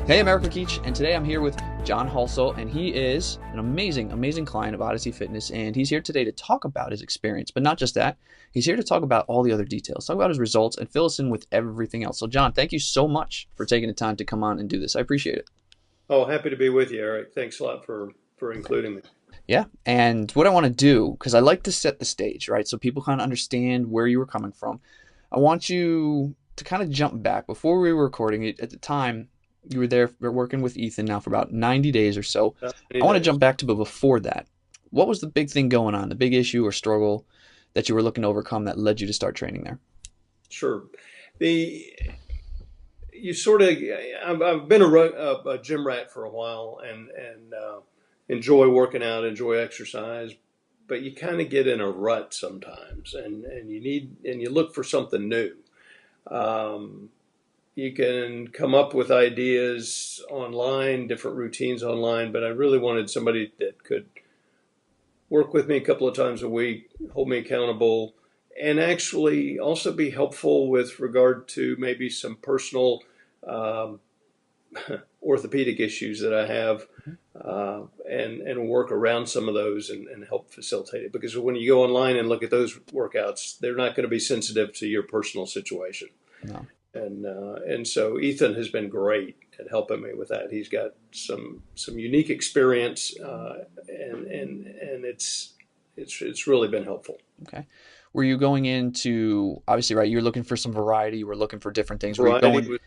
Hey, America Keach, and today I'm here with John Halsall, and he is an amazing, amazing client of Odyssey Fitness, and he's here today to talk about his experience, but not just that. He's here to talk about all the other details, talk about his results, and fill us in with everything else. So, John, thank you so much for taking the time to come on and do this. I appreciate it. Oh, happy to be with you, Eric. Thanks a lot for including me. Yeah, and what I want to do, because I like to set the stage, right, so people kind of understand where you were coming from. I want you to kind of jump back. Before we were recording it, at the time, you were there working with Ethan now for about 90 days or so. Any I want to days. jump back to, but before that, what was the big thing going on, the big issue or struggle that you were looking to overcome that led you to start training there? Sure. The you sort of I've been a gym rat for a while and enjoy working out, enjoy exercise, but you kind of get in a rut sometimes, and you look for something new. Um, you can come up with ideas online, different routines online, but I really wanted somebody that could work with me a couple of times a week, hold me accountable, and actually also be helpful with regard to maybe some personal um, orthopedic issues that I have, and work around some of those and help facilitate it. Because when you go online and look at those workouts, they're not going to be sensitive to your personal situation. No. And so Ethan has been great at helping me with that. He's got some unique experience, and it's really been helpful. Okay. Were you going into, obviously, right, you're looking for some variety, you were looking for different things. Were you Variety going, was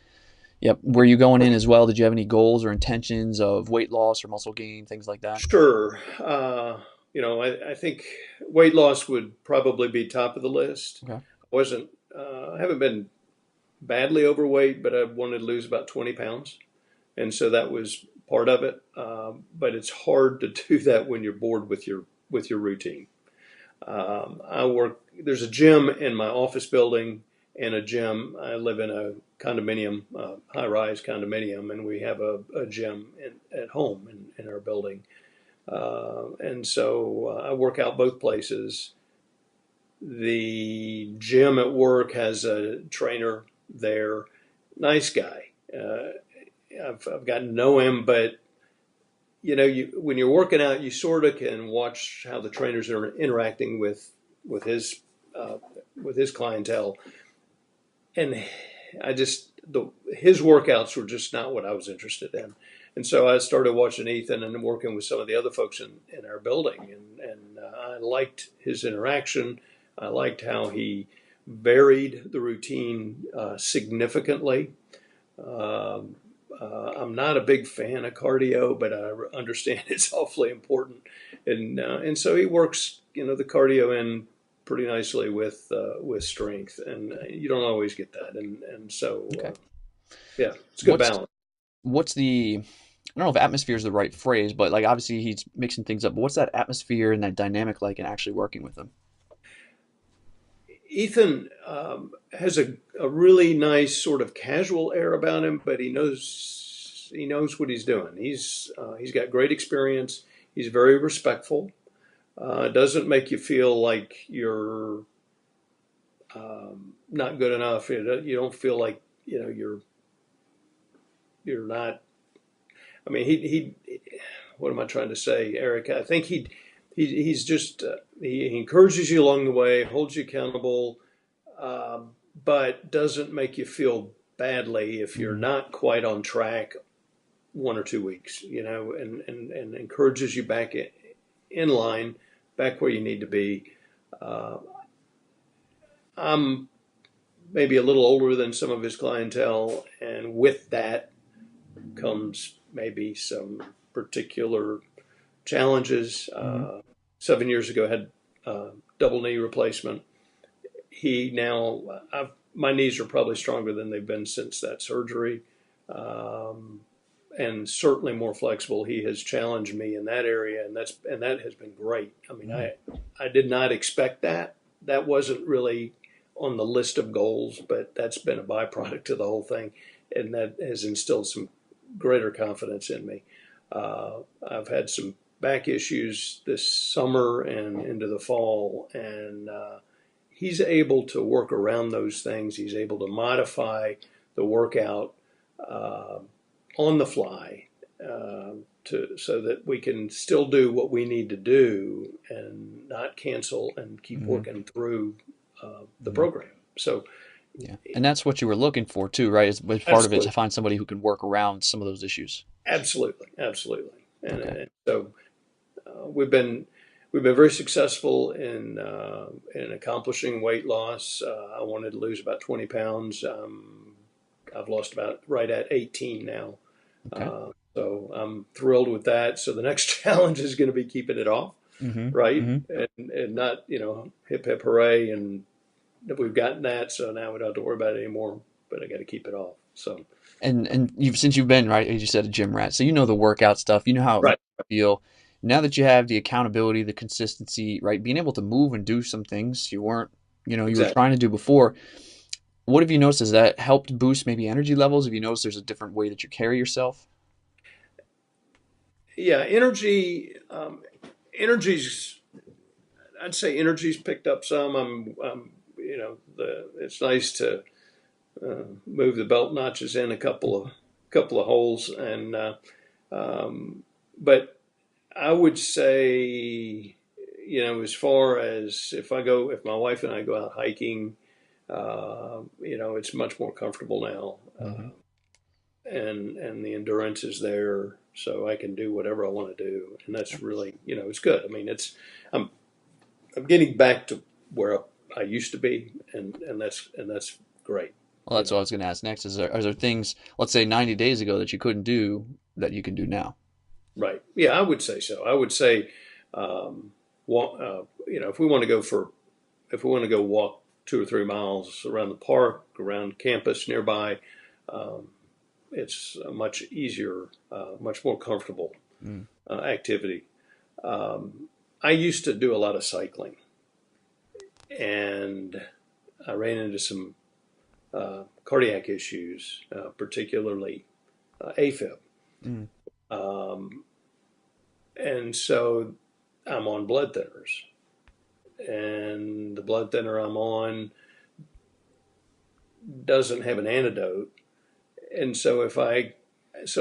yep, were you going in as well? Did you have any goals or intentions of weight loss or muscle gain, things like that? sure. I think weight loss would probably be top of the list. Okay. I haven't been badly overweight, but I wanted to lose about 20 pounds. And so that was part of it. But it's hard to do that when you're bored with your routine. There's a gym in my office building and a gym. I live in a condominium, high rise condominium, and we have a gym at home in our building. And so I work out both places. The gym at work has a trainer there, nice guy. I've gotten to know him, but when you're working out, you sort of can watch how the trainers are interacting with his uh, with his clientele, and his workouts were just not what I was interested in, and so I started watching Ethan and working with some of the other folks in our building, and I liked his interaction. I liked how he varied the routine significantly. Um, I'm not a big fan of cardio, but I understand it's awfully important, and so he works, the cardio in pretty nicely with strength, and you don't always get that, and so Okay. yeah, it's a good What's, balance. what's the, I don't know if atmosphere is the right phrase, but like obviously he's mixing things up, but what's that atmosphere and that dynamic like in actually working with him? Ethan has a really nice sort of casual air about him, but he knows what he's doing. He's got great experience. He's very respectful. Doesn't make you feel like you're not good enough. You don't feel like you're not. I mean, he. What am I trying to say, Eric? I think he's just he encourages you along the way, holds you accountable, but doesn't make you feel badly if you're Hmm. not quite on track 1 or 2 weeks. And encourages you back in line, back where you need to be. Uh, I'm maybe a little older than some of his clientele, and with that comes maybe some particular challenges. Hmm. 7 years ago, I had double knee replacement. My knees are probably stronger than they've been since that surgery, um, and certainly more flexible. He has challenged me in that area, and that has been great. I mean, Hmm. I did not expect that. That wasn't really on the list of goals, but that's been a byproduct of the whole thing, and that has instilled some greater confidence in me. I've had some back issues this summer and into the fall, and he's able to work around those things. He's able to modify the workout, uh, on the fly, so that we can still do what we need to do and not cancel and keep Hmm. working through the Hmm. program. So Yeah. And that's what you were looking for too, right? Is part of it to absolutely, find somebody who can work around some of those issues. absolutely, Okay. and so we've been very successful in accomplishing weight loss. I wanted to lose about 20 pounds. I've lost about right at 18 now. Okay. So I'm thrilled with that. So the next challenge is going to be keeping it off, Hmm. right? Hmm. And not, hip hip hooray. And we've gotten that. So now we don't have to worry about it anymore, but I got to keep it off. So, And you've since you've been, right, as you said, a gym rat, so you know the workout stuff, you know how it makes right. you feel. Now that you have the accountability, the consistency, right, being able to move and do some things you weren't, you were Exactly. trying to do before. What have you noticed? Has that helped boost maybe energy levels? Have you noticed there's a different way that you carry yourself? Yeah. Energy's, I'd say energy's picked up some. It's nice to move the belt notches in a couple of holes, and but I would say, as far as if my wife and I go out hiking, it's much more comfortable now, Hmm. and the endurance is there, so I can do whatever I want to do, and that's really, it's good. I mean, I'm I'm getting back to where I used to be, and that's great, Well, you that's what I know. was going to ask next. Are there things, let's say 90 days ago, that you couldn't do that you can do now? Right? Yeah, I would say so. I would say, if we want to walk 2 or 3 miles around the park, around campus nearby, um, it's a much easier, much more comfortable Mm. activity. I used to do a lot of cycling, and I ran into some cardiac issues, particularly AFib. Mm. Um, and so I'm on blood thinners, and the blood thinner I'm on doesn't have an antidote. And so I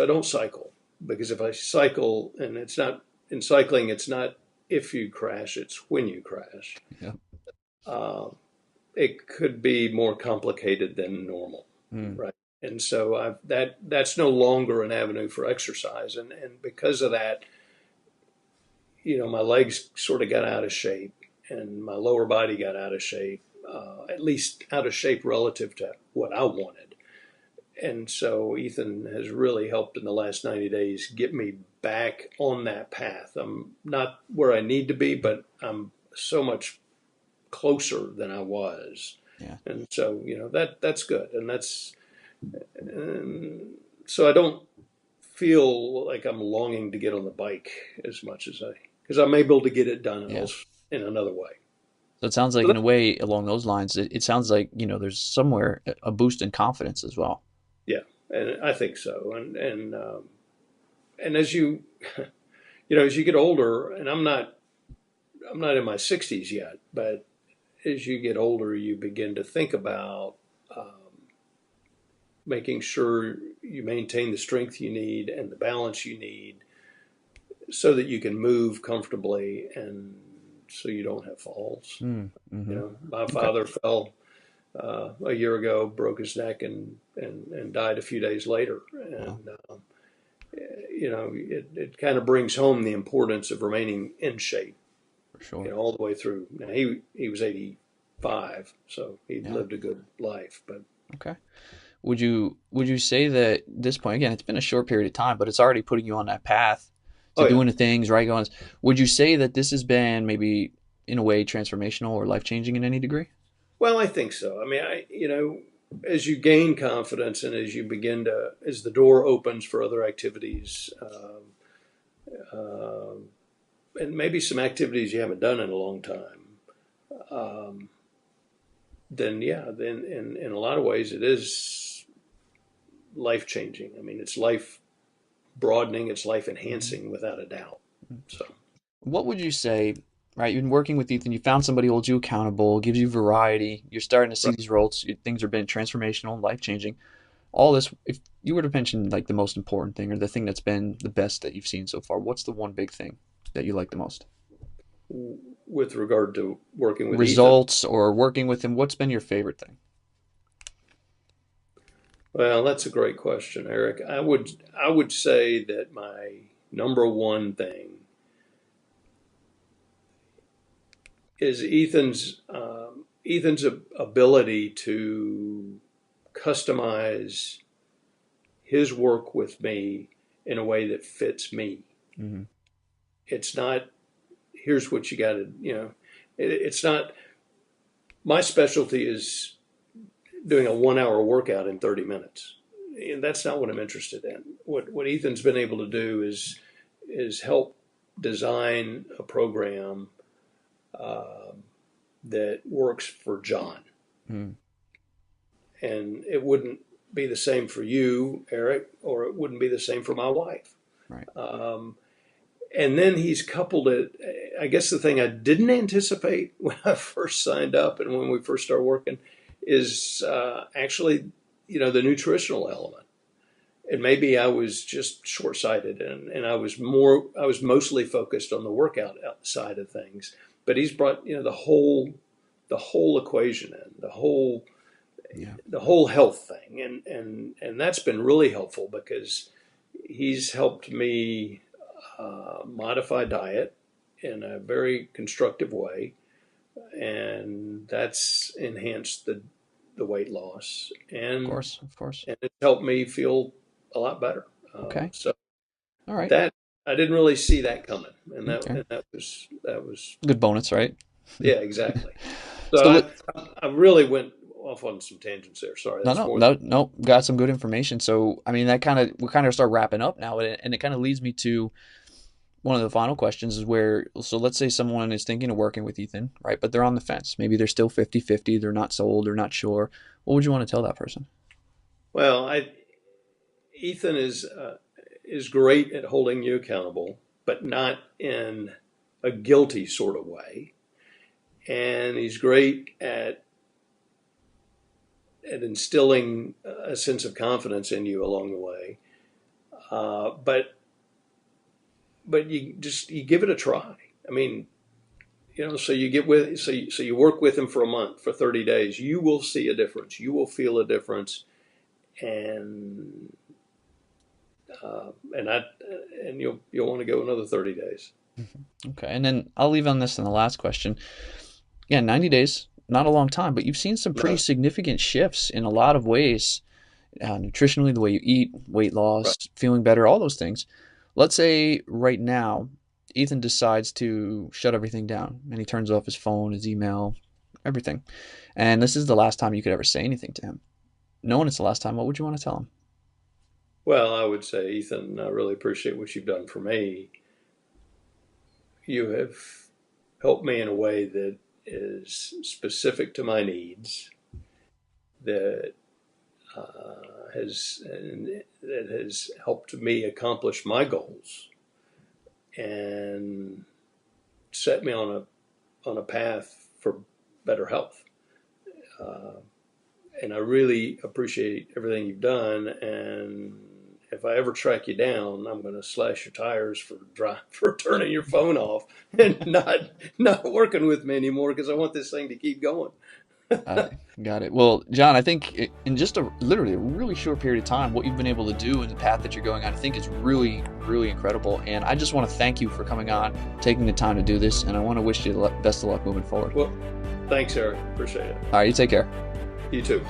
don't cycle, because if I cycle, and it's not in cycling, it's not if you crash, it's when you crash. Yeah. Uh, it could be more complicated than normal, Mm. right? And so that's no longer an avenue for exercise, and because of that, my legs sort of got out of shape, and my lower body got out of shape, at least out of shape relative to what I wanted. And so Ethan has really helped in the last 90 days get me back on that path. I'm not where I need to be, but I'm so much closer than I was. Yeah. And so, that's good. And so I don't feel like I'm longing to get on the bike as much because I'm able to get it done Yeah. in another way. So it sounds like, So in that, a way, along those lines, it sounds like, there's somewhere a boost in confidence as well. yeah, and I think so. And as as you get older, and I'm not in my 60s yet, but as you get older, you begin to think about making sure you maintain the strength you need and the balance you need, so that you can move comfortably and so you don't have falls. Mm. Hmm. My Okay. father fell a year ago, broke his neck, and died a few days later. Wow. And it kind of brings home the importance of remaining in shape, For sure. all the way through. Now he was 85, so he'd Yeah. lived a good life. But Okay. Would you say that at this point, again, it's been a short period of time, but it's already putting you on that path to oh yeah, doing the things, right? Going, would you say that this has been maybe in a way transformational or life changing in any degree? well, I think so. I mean, as you gain confidence, and as the door opens for other activities, um, and maybe some activities you haven't done in a long time, um, then yeah, then in a lot of ways it is life changing. I mean, it's life broadening, it's life Mhm. enhancing without a doubt. So What would you say, right? You've been working with Ethan, you found somebody who holds you accountable, gives you variety, you're starting to see right. these results, things are being transformational, life changing. all this, if you were to mention like the most important thing or the thing that's been the best that you've seen so far, what's the one big thing that you like the most? With regard to working with Ethan. Results or working with him, what's been your favorite thing? Well, that's a great question, Eric. I would say that my number one thing is Ethan's ability to customize his work with me in a way that fits me. Hmm. It's not, here's what you got to, it's not, my specialty is doing a 1 hour workout in 30 minutes. And that's not what I'm interested in. What Ethan's been able to do is help design a program that works for John. Mm. And it wouldn't be the same for you, Eric, or it wouldn't be the same for my wife. Right. And then he's coupled it. I guess the thing I didn't anticipate when I first signed up and when we first started working is actually, the nutritional element. And maybe I was just short-sighted, and I was mostly focused on the workout side of things. But he's brought, the whole equation in, Yeah. the whole health thing, and that's been really helpful because he's helped me modify diet in a very constructive way, and that's enhanced the weight loss, Of course. Of course. and it's helped me feel a lot better. Okay. So All right. that I didn't really see that coming, and that Okay. and that was Good bonus, right? yeah, exactly. So So I really went off on some tangents there. Sorry, no, that's no, more. no, no. Got some good information. So, I mean, that kind of we kind of start wrapping up now, and it kind of leads me to one of the final questions is where, so let's say someone is thinking of working with Ethan, right? But they're on the fence. Maybe they're still 50-50. They're not sold. They're not sure. What would you want to tell that person? Well, Ethan is great at holding you accountable, but not in a guilty sort of way. And he's great at instilling a sense of confidence in you along the way. But you give it a try. I mean, so you work with him for a month, for 30 days. You will see a difference. You will feel a difference, and and I and you'll want to go another 30 days. Okay. And then I'll leave on this in the last question. Yeah, 90 days, not a long time, but you've seen some pretty No, significant shifts in a lot of ways, nutritionally, the way you eat, weight right. loss, feeling better, all those things. Let's say right now, Ethan decides to shut everything down and he turns off his phone, his email, everything. And this is the last time you could ever say anything to him. Knowing it's the last time, what would you want to tell him? Well, I would say, Ethan, I really appreciate what you've done for me. You have helped me in a way that is specific to my needs, that has helped me accomplish my goals and set me on a path for better health. Uh, and I really appreciate everything you've done. And if I ever track you down, I'm going to slash your tires for turning your phone off and not working with me anymore because I want this thing to keep going. Got it. Got it. Well, John, I think in just literally a really short period of time, what you've been able to do and the path that you're going on, I think is really, really incredible. And I just want to thank you for coming on, taking the time to do this, and I want to wish you the best of luck moving forward. Well, thanks, Eric. Appreciate it. All right, you take care. You too.